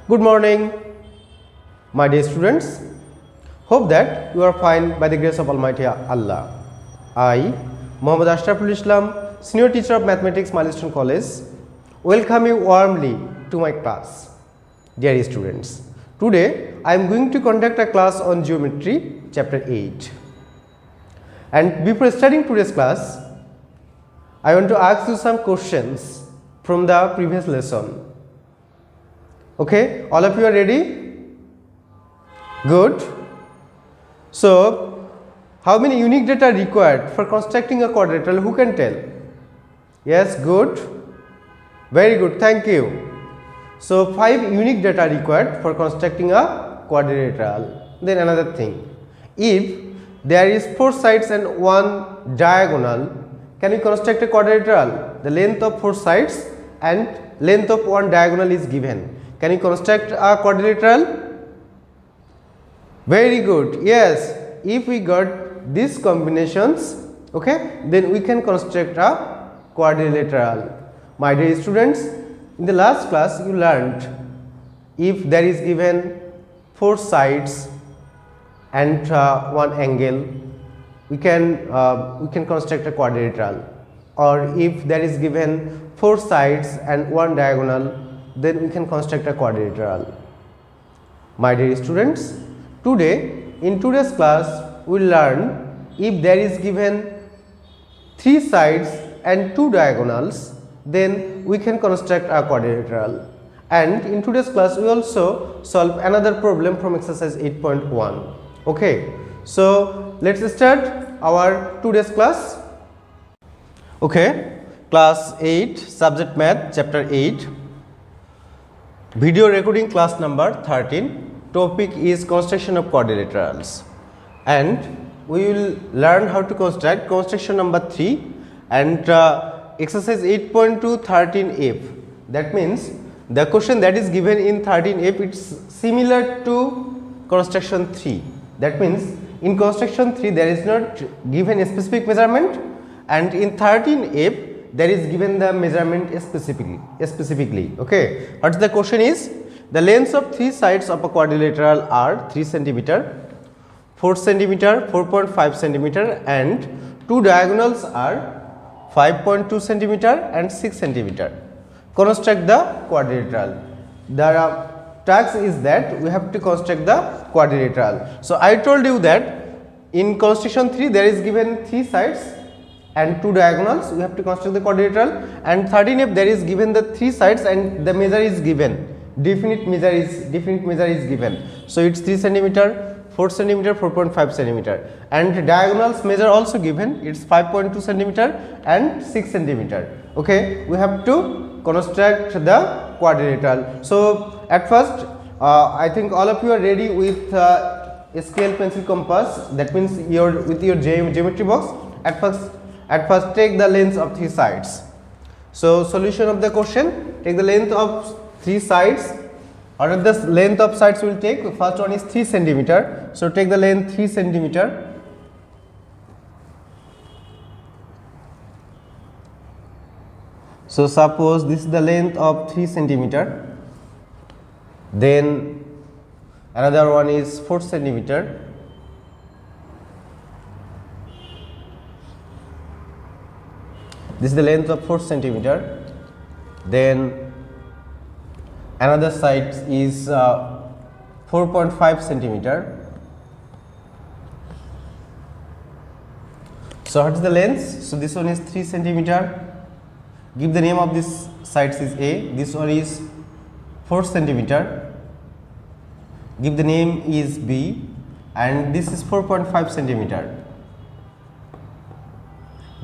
Good morning, my dear students. Hope that you are fine by the grace of Almighty Allah. I, Muhammad Ashraful Islam, Senior Teacher of Mathematics, Milestone College, welcome you warmly to my class. Dear students, today I am going to conduct a class on Geometry, Chapter 8. And before starting today's class, I want to ask you some questions from the previous lesson. Okay, all of you are ready? Good. So, how many unique data are required for constructing a quadrilateral? Who can tell? Yes, good. Very good, thank you. So, 5 unique data are required for constructing a quadrilateral. Then another thing, if there is 4 sides and 1 diagonal, can we construct a quadrilateral? The length of 4 sides and length of 1 diagonal is given. Can you construct a quadrilateral? Very good. Yes, if we got these combinations, okay, then we can construct a quadrilateral. My dear students, in the last class you learned if there is given 4 sides and 1 angle, we can construct a quadrilateral. Or if there is given 4 sides and 1 diagonal, then we can construct a quadrilateral. My dear students, in today's class we will learn if there is given 3 sides and 2 diagonals, then we can construct a quadrilateral. And in today's class we also solve another problem from exercise 8.1. Okay, so let's start our today's class. Okay, class 8, subject math, chapter 8. Video recording class number 13. Topic is construction of quadrilaterals, and we will learn how to construct construction number 3 and exercise 8.2 13F. That means the question that is given in 13F, it's similar to construction 3. That means in construction 3 there is not given a specific measurement, and in 13F there is given the measurement specifically. Okay, what the question is? The lengths of 3 sides of a quadrilateral are 3 cm, 4 cm, 4.5 cm, and 2 diagonals are 5.2 cm and 6 cm. Construct the quadrilateral. The task is that we have to construct the quadrilateral. So I told you that in construction 3 there is given 3 sides and 2 diagonals, we have to construct the quadrilateral, and 13F there is given the 3 sides and the measure is given, definite measure is given. So it's 3 cm, 4 cm, 4.5 cm, and diagonals measure also given, it's 5.2 cm and 6 cm. Okay, we have to construct the quadrilateral. So at first I think all of you are ready with scale, pencil, compass, that means with your geometry box. At first take the length of 3 sides. So solution of the question, take the length of 3 sides. What are the length of sides we will take? First one is 3 cm. So take the length 3 cm. So suppose this is the length of 3 cm. Then another one is 4 cm. This is the length of 4 cm. Then another side is 4.5 cm. So what is the length? So this one is 3 cm. Give the name of this side is A. This one is 4 cm. Give the name is B, and this is 4.5 cm.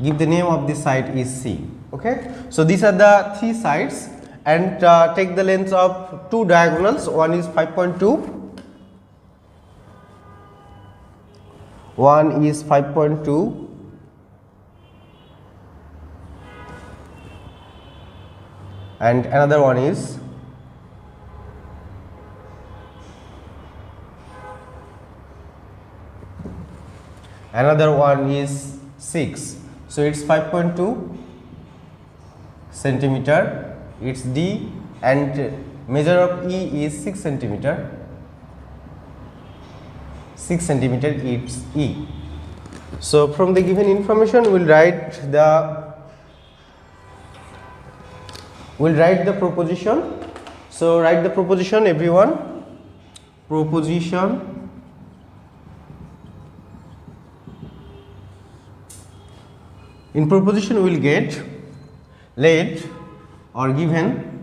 Give the name of this side is C. Okay, so these are the 3 sides, and take the lengths of 2 diagonals. One is 5.2, one is 5.2, and another one is another one is 6. So it's 5.2 centimeter, it's D, and Measure of E is 6 centimeter. 6 centimeter is E. So from the given information, we'll write the proposition. So write the proposition, everyone. Proposition. In proposition, we will get let or given.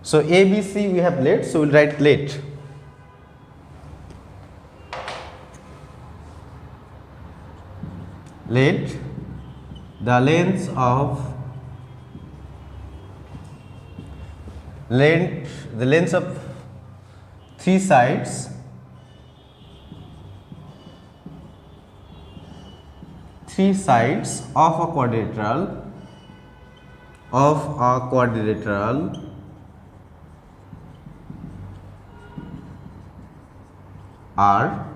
So A, B, C we have let. So we'll write let. Let the lengths of three sides of a quadrilateral are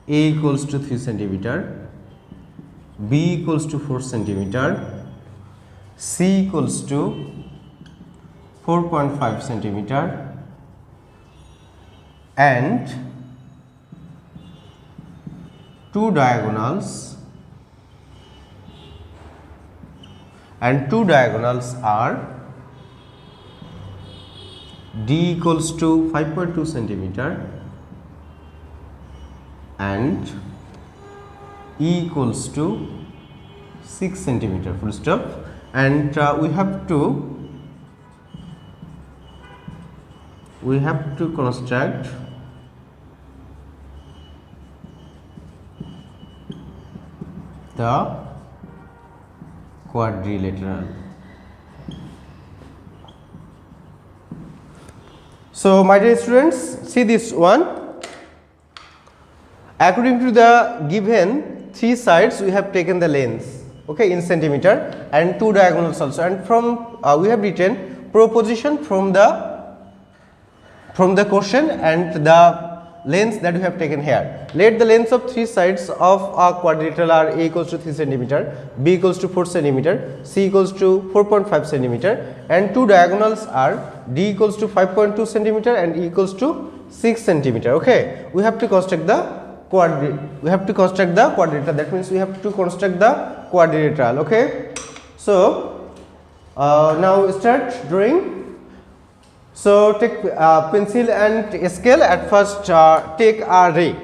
A equals to 3 centimeter, B equals to 4 centimeter, C equals to 4.5 centimeter, and two diagonals are D equals to 5.2 centimeter and E equals to 6 centimeter, full stop. And we have to construct the quadrilateral. So my dear students, see this one. According to the given three sides, we have taken the lengths, okay, in centimeter, and two diagonals also, and from we have written proposition from the question and the lengths that we have taken here. Let the lengths of three sides of a quadrilateral are A equals to 3 centimeter, B equals to 4 centimeter, C equals to 4.5 centimeter, and two diagonals are D equals to 5.2 centimeter and E equals to 6 centimeter. Okay, we have to construct the quadrilateral. That means we have to construct the quadrilateral. Okay, so now start drawing. So take pencil and scale. At first take a ray.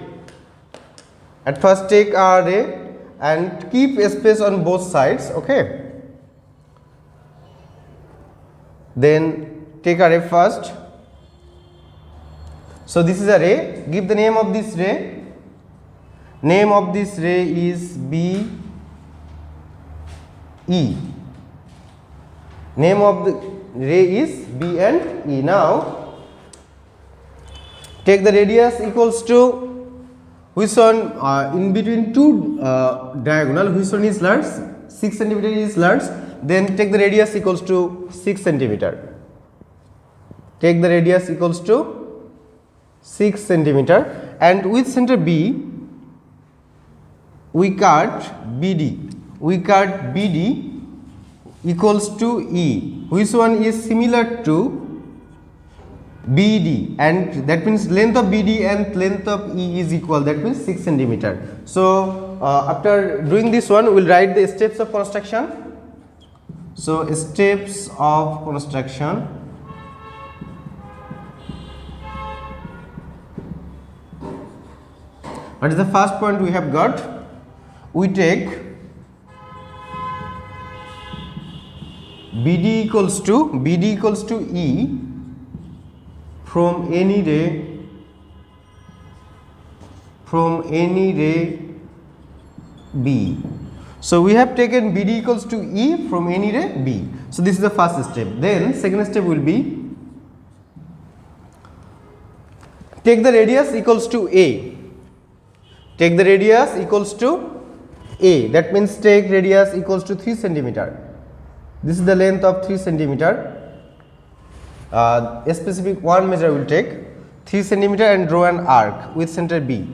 And keep a space on both sides. Okay, then take a ray first. So this is a ray. Give the name of this ray. Name of this ray is BE. Name of the ray is B and E. Now take the radius equals to which one in between two diagonal, which one is large? 6 centimeter is large. Then take the radius equals to 6 centimeter. Take the radius equals to 6 centimeter, and with center B we cut BD. We cut BD equals to E, which one is similar to BD, and that means length of BD and length of E is equal. That means 6 centimeter. So after doing this one, we will write the steps of construction. So steps of construction. What is the first point we have got? We take BD equals to E from any ray B. So we have taken BD equals to E from any ray B. So this is the first step. Then second step will be take the radius equals to A. Take the radius equals to A. That means take radius equals to 3 centimeter. This is the length of 3 centimeter. A specific one measure will take 3 centimeter and draw an arc with center B.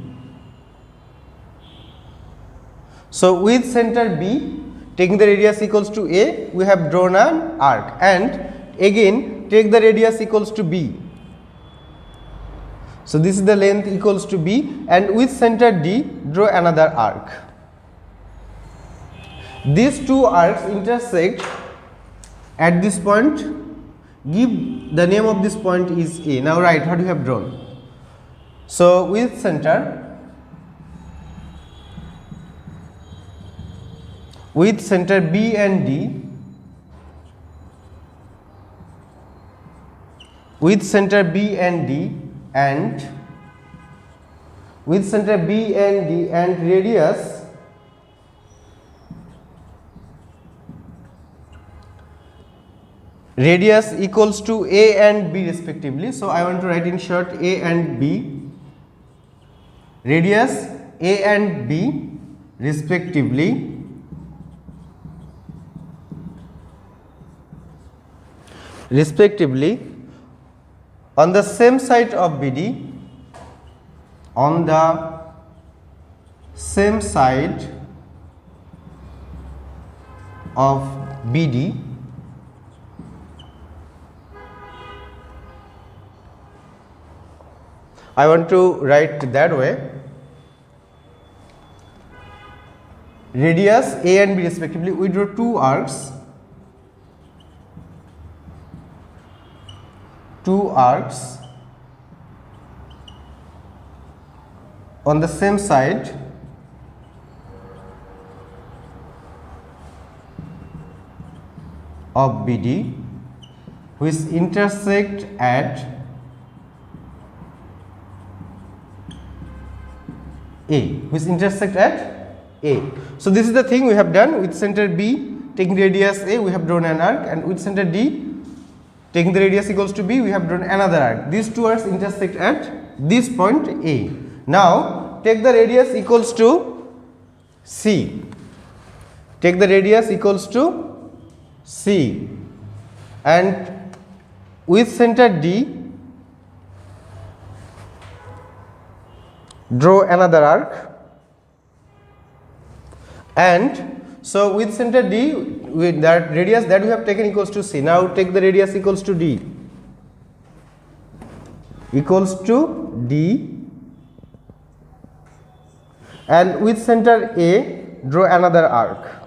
So with center B, taking the radius equals to A, we have drawn an arc, and Again, take the radius equals to B. So this is the length equals to B, and with center D, draw another arc. These two arcs intersect at this point. Give the name of this point is A. Now write what you have drawn. So with center B and D, with center B and D, and with center B and D and radius equals to A and B respectively. So I want to write in short A and B, radius A and B respectively on the same side of BD, on the same side of BD, I want to write that way. Radius A and B respectively, we draw two arcs. On the same side of BD, which intersect at A, So this is the thing we have done. With center B taking radius A, we have drawn an arc, and with center D taking the radius equals to B, we have drawn another arc. These two arcs intersect at this point A. Now take the radius equals to C. Take the radius equals to C, and with center D, draw another arc. And so with center D, with that radius that we have taken equals to C. Now take the radius equals to D, and with center A, draw another arc.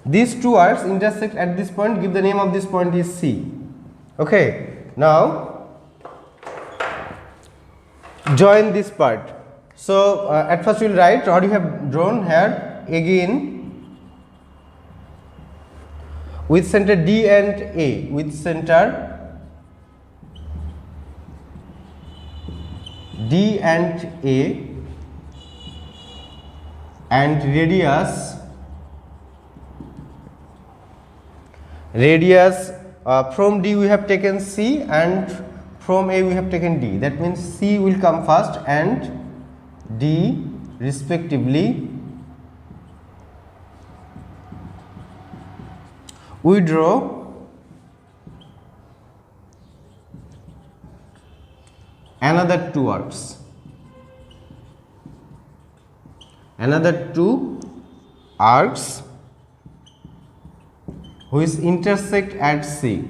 These two arcs intersect at this point. Give the name of this point is C. Okay, now join this part. So at first we will write what you have drawn here. Again, with center D and A, with center D and A, and radius from D we have taken C, and from A we have taken D. That means C will come first and D respectively. We draw another two arcs. Which intersect at C.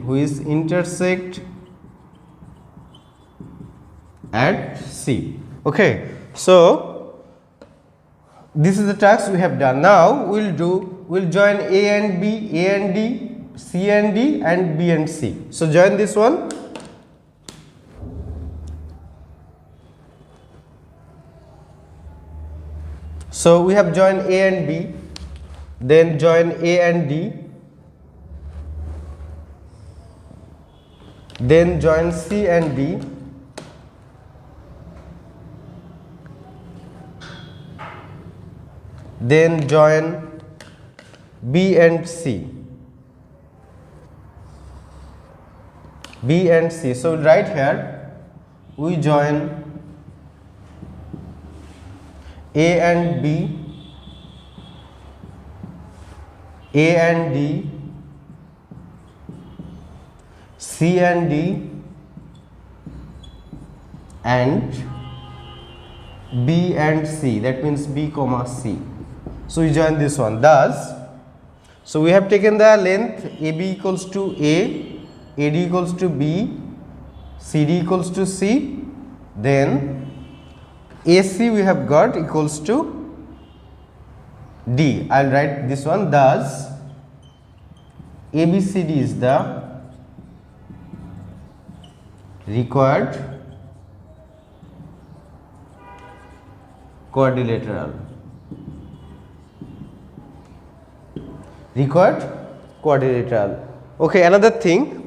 Okay, so this is the task we have done. Now we'll join A and B, A and D, C and D, and B and C. So join this one. So we have joined A and B, then join A and D, then join C and D, then join B and C. So right here we join A and B, A and D, C and D, and B and C. That means B comma C. So we join this one. Thus, so we have taken the length AB equals to A, AD equals to B, CD equals to C, then AC we have got equals to D. I'll write this one. Thus, ABCD is the required quadrilateral. Okay, another thing.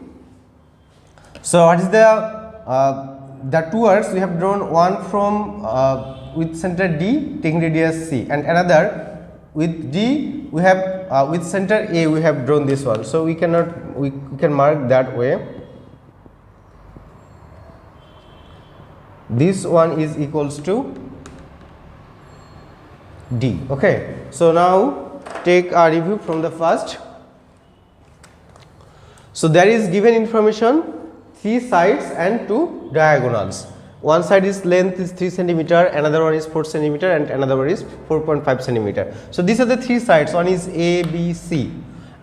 So what is the two arcs we have drawn, one from with center D taking radius C, and another with D we have with center A we have drawn this one. So we can mark that way. This one is equals to D. Okay, so now take a review from the first. So there is given information, 3 sides and 2 diagonals. One side is length is 3 centimeter, another one is 4 centimeter, and another one is 4.5 centimeter. So these are the 3 sides. One is A, B, C,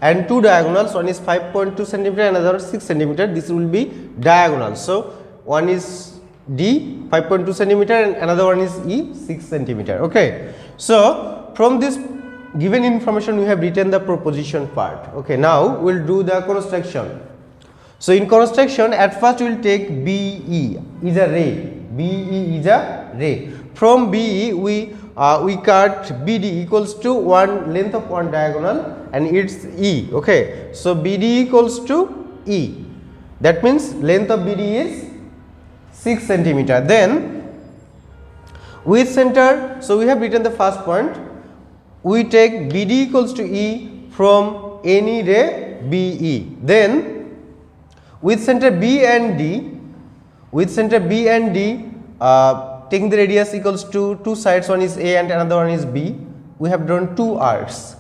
and 2 diagonals. One is 5.2 centimeter, another 6 centimeter. This will be diagonal. So one is D 5.2 centimeter, and another one is E 6 centimeter. Okay. So from this given information we have written the proposition part. Okay. Now we will do the construction. So in construction, at first we will take BE is a ray. BE is a ray. From BE we cut BD equals to one length of one diagonal, and it's E. Okay. So BD equals to E. That means length of BD is 6 centimeter. Then with center, so we have written the first point. We take BD equals to E from any ray BE. Then with center B and D, taking the radius equals to 2 sides, one is A and another one is B. We have drawn 2 arcs.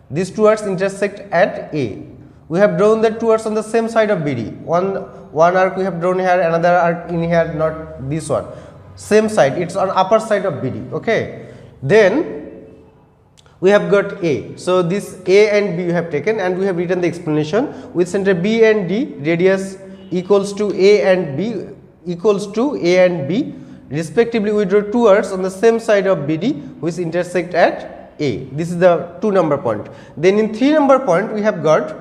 These 2 arcs intersect at A. We have drawn the 2 arcs on the same side of BD. One arc we have drawn here, another arc in here, not this one. Same side, it's on upper side of BD. Okay. Then we have got A. So this A and B we have taken, and we have written the explanation. With center B and D, radius equals to A and B respectively. We draw 2 arcs on the same side of BD which intersect at A. This is the 2 number point. Then in 3 number point we have got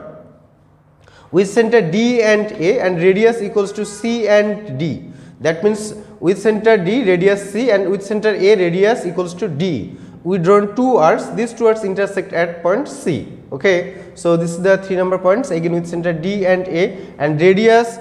with center D and A and radius equals to C and D. That means with center D radius C and with center A radius equals to D. We drawn 2 arcs. These 2 arcs intersect at point C. Okay. So this is the 3 number points, again with center D and A and radius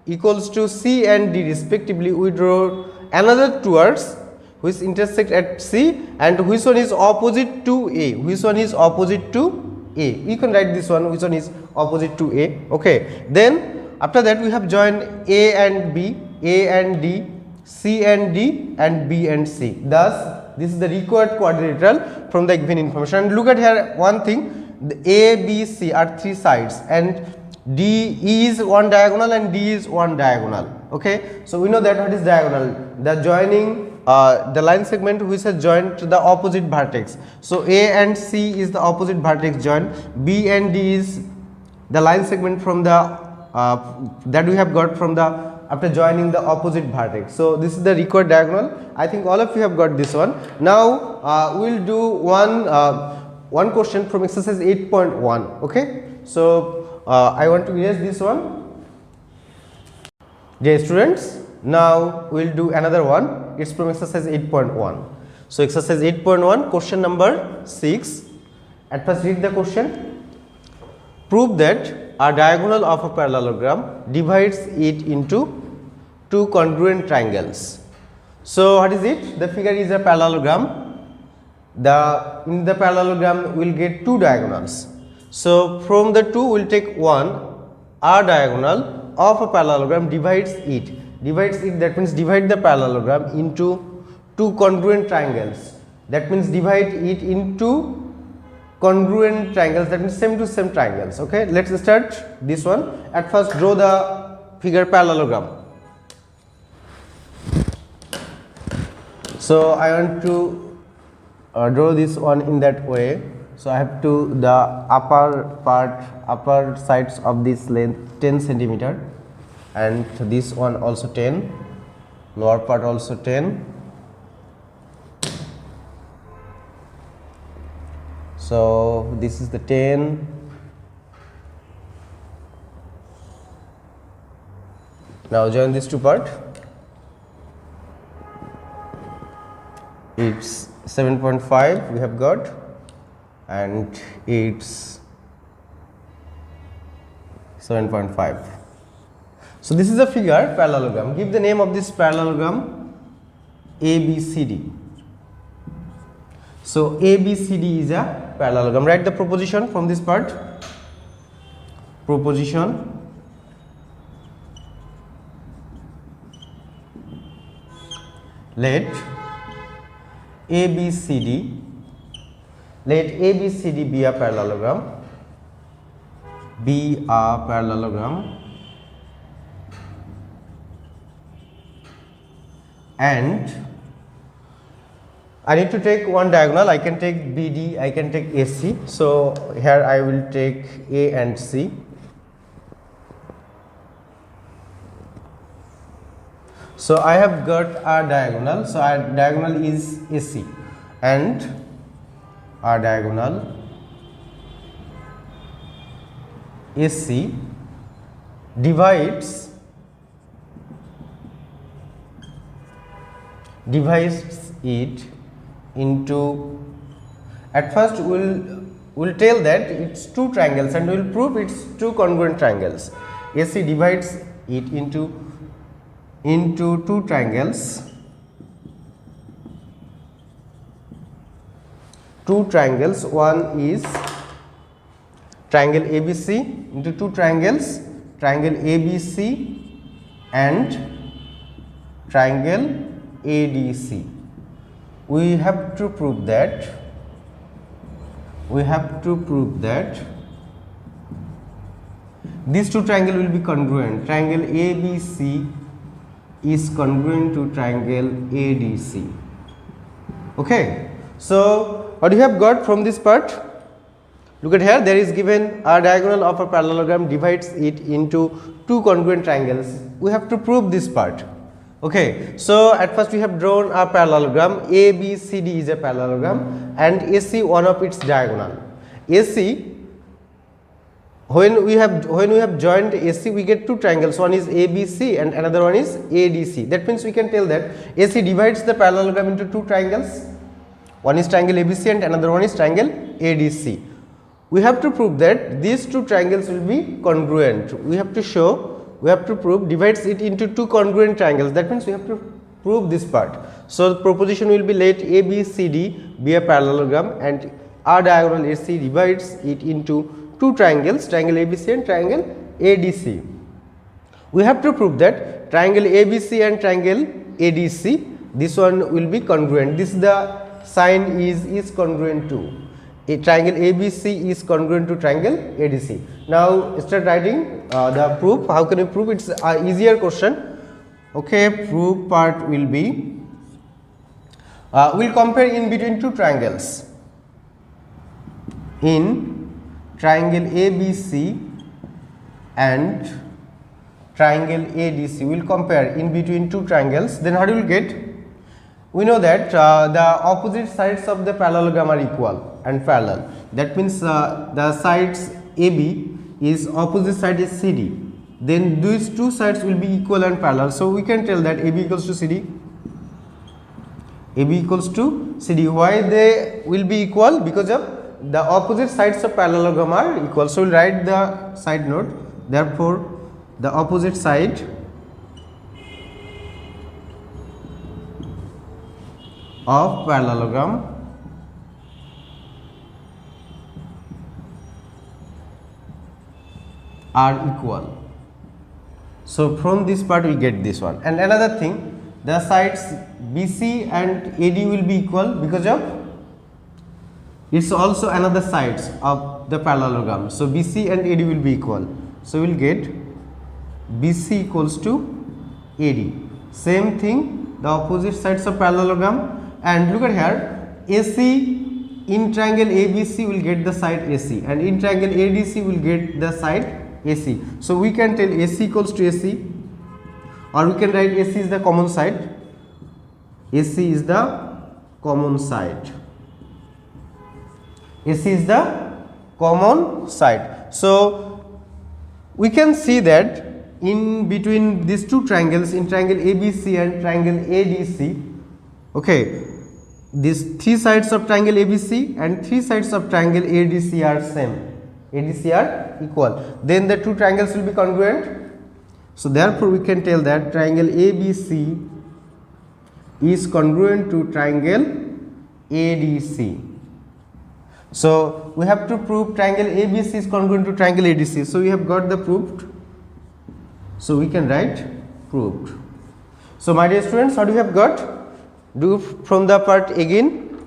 equals to C and D respectively. We draw another 2 arcs which intersect at C, and which one is opposite to A. Which one is opposite to A? You can write this one, which one is opposite to A. Okay. Then after that we have joined A and B, A and D, C and D, and B and C. Thus this is the required quadrilateral from the given information. And look at here one thing, the A, B, C are 3 sides, and D is one diagonal and D is one diagonal. Okay. So we know that what is diagonal, the joining the line segment which has joined to the opposite vertex. So A and C is the opposite vertex joined, B and D is the line segment from the that we have got from the after joining the opposite vertex. So this is the required diagonal. I think all of you have got this one. Now we will do one question from exercise 8.1. Okay. So I want to erase this one. Dear students, now we will do another one. It's from exercise 8.1. So exercise 8.1, question number 6. At first read the question. Prove that a diagonal of a parallelogram divides it into 2 congruent triangles. So what is it? The figure is a parallelogram. In the parallelogram we will get 2 diagonals. So from the 2 we will take one. A diagonal of a parallelogram divides it. That means divide the parallelogram into 2 congruent triangles. That means divide it into congruent triangles, that means same to same triangles. Okay. Let's start this one. At first draw the figure parallelogram. So I want to draw this one in that way. So I have to the upper sides of this length 10 centimeter. and this one also 10, lower part also 10. So this is the 10. Now join these two part. It's 7.5 we have got, and it's 7.5. So this is a figure parallelogram. Give the name of this parallelogram ABCD. So ABCD is a parallelogram. Write the proposition from this part. Proposition. Let ABCD be a parallelogram. Be a parallelogram, and I need to take one diagonal. I can take BD, I can take AC. So here I will take A and C. So I have got a diagonal. So our diagonal is AC, and our diagonal AC divides it into, at first we'll tell that it's two triangles, and we'll prove it's two congruent triangles. AC divides it into two triangles. Two triangles. One is triangle ABC into two triangles, triangle ABC and triangle ADC. We have to prove that these two triangles will be congruent. Triangle ABC is congruent to triangle ADC. Okay, so what you have got from this part? Look at here, there is given a diagonal of a parallelogram divides it into two congruent triangles. We have to prove this part. Okay, so at first we have drawn a parallelogram. ABCD is a parallelogram, and AC one of its diagonal. AC, when we have joined AC, we get two triangles. One is ABC and another one is ADC. That means we can tell that AC divides the parallelogram into two triangles. One is triangle ABC and another one is triangle ADC. We have to prove that these two triangles will be congruent. We have to prove divides it into two congruent triangles. That means we have to prove this part. So the proposition will be let ABCD be a parallelogram, and our diagonal AC divides it into two triangles, triangle ABC and triangle ADC. We have to prove that triangle ABC and triangle ADC, this one will be congruent. This the sign is congruent to. A triangle ABC is congruent to triangle ADC. Now start writing the proof. How can you prove? It's an easier question. Okay, proof part will be, we'll compare in between two triangles. In triangle ABC and triangle ADC, we'll compare in between two triangles. Then how do you get? We know that the opposite sides of the parallelogram are equal and parallel. That means the sides AB is opposite side is CD. Then these two sides will be equal and parallel. So we can tell that AB equals to CD. AB equals to CD. Why they will be equal? Because of the opposite sides of parallelogram are equal. So we'll write the side note. Therefore, the opposite side of parallelogram are equal. So from this part we get this one. And another thing, the sides BC and AD will be equal because of it's also another sides of the parallelogram. So BC and AD will be equal. So we will get BC equals to AD. Same thing, the opposite sides of parallelogram. And look at here, AC in triangle ABC will get the side AC, and in triangle ADC will get the side AC. So we can tell AC equals to AC, or we can write AC is the common side. AC is the common side. AC is the common side. So we can see that in between these two triangles, in triangle ABC and triangle ADC, okay, these three sides of triangle ABC and three sides of triangle ADC are same. ADC are equal. Then the two triangles will be congruent. So therefore we can tell that triangle ABC is congruent to triangle ADC. So we have to prove triangle ABC is congruent to triangle ADC. So we have got the proved. So we can write proved. So my dear students, what we have got? Do from the part again.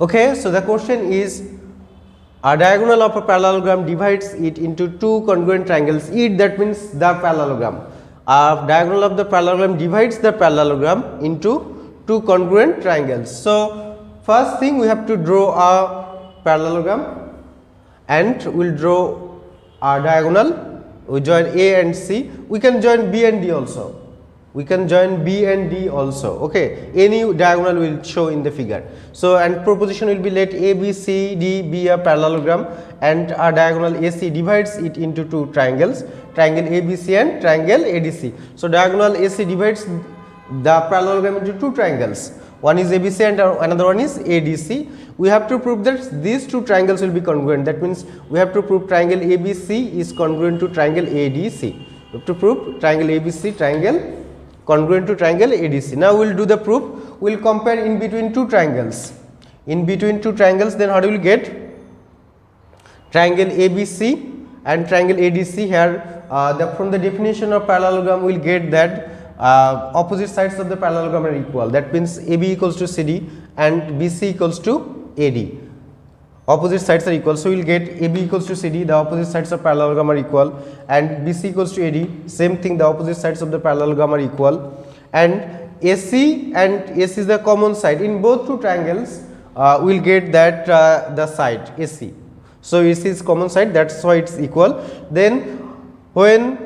Okay, so the question is, a diagonal of a parallelogram divides it into two congruent triangles. It, that means the parallelogram. A diagonal of the parallelogram divides the parallelogram into two congruent triangles. So first thing, we have to draw a parallelogram and we will draw a diagonal. We join A and C. We can join B and D also. We can join B and D also. Okay, any diagonal will show in the figure. So and proposition will be, let A, B, C, D be a parallelogram and a diagonal AC divides it into two triangles, triangle ABC and triangle ADC. So diagonal AC divides the parallelogram into two triangles. One is ABC and another one is ADC. We have to prove that these two triangles will be congruent. That means we have to prove triangle ABC is congruent to triangle ADC. We have to prove triangle ABC triangle congruent to triangle ADC. Now we will do the proof. We will compare in between two triangles. In between two triangles, then how do we get? Triangle ABC and triangle ADC. Here from the definition of parallelogram, we will get that opposite sides of the parallelogram are equal. That means AB equals to CD and BC equals to AD. Opposite sides are equal. So we will get AB equals to CD, the opposite sides of parallelogram are equal, and BC equals to AD, same thing, the opposite sides of the parallelogram are equal, and AC is the common side. In both two triangles, we will get that the side AC. So AC is common side, that's why it's equal. Then when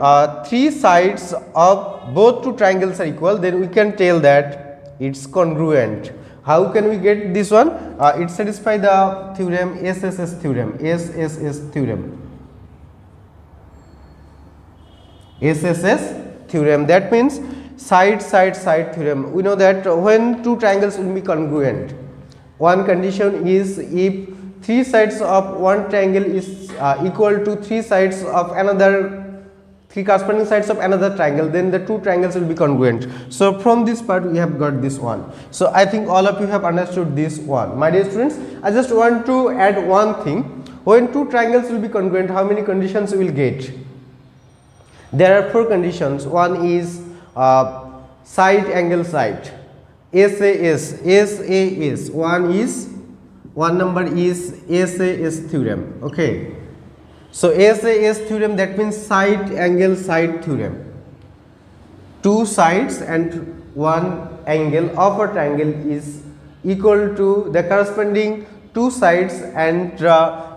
three sides of both two triangles are equal, then we can tell that it's congruent. How can we get this one? It satisfies the theorem, SSS theorem. SSS theorem. SSS theorem. That means side theorem. We know that when two triangles will be congruent, one condition is if three sides of one triangle is equal to three sides of another, three corresponding sides of another triangle, then the two triangles will be congruent. So from this part we have got this one. So I think all of you have understood this one. My dear students, I just want to add one thing. When two triangles will be congruent, how many conditions we will get? There are four conditions. One is side angle side, SAS. One number is SAS theorem. Okay. So SAS theorem, that means side angle side theorem. Two sides and one angle of a triangle is equal to the corresponding two sides and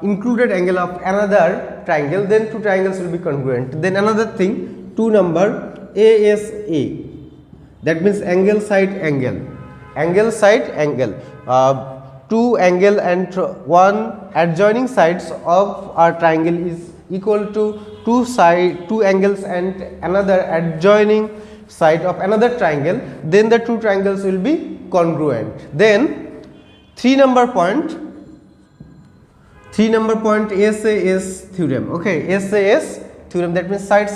included angle of another triangle, then two triangles will be congruent. Then another thing, two number ASA, that means angle side angle. Angle side angle. Two angle and one adjoining sides of a triangle is equal to two angles and another adjoining side of another triangle, then the two triangles will be congruent. Then 3 number point SAS theorem. Okay, SAS theorem, that means side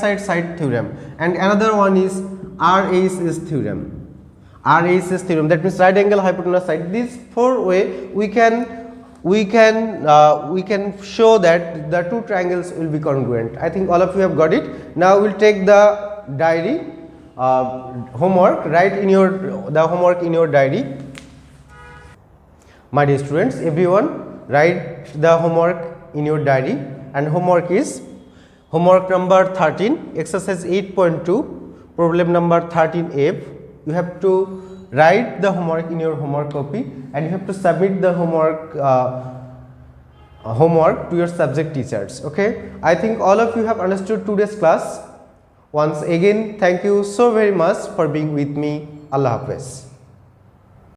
theorem, and another one is RASS theorem. RASS theorem, that means right angle hypotenuse side. These four way we can show that the two triangles will be congruent. I think all of you have got it. Now we will take the diary homework. Write in the homework in your diary. My dear students, everyone write the homework in your diary, and homework is homework number 13, exercise 8.2, problem number 13F. You have to write the homework in your homework copy, and you have to submit the homework to your subject teachers. Okay, I think all of you have understood today's class. Once again, thank you so very much for being with me. Allah Hafiz.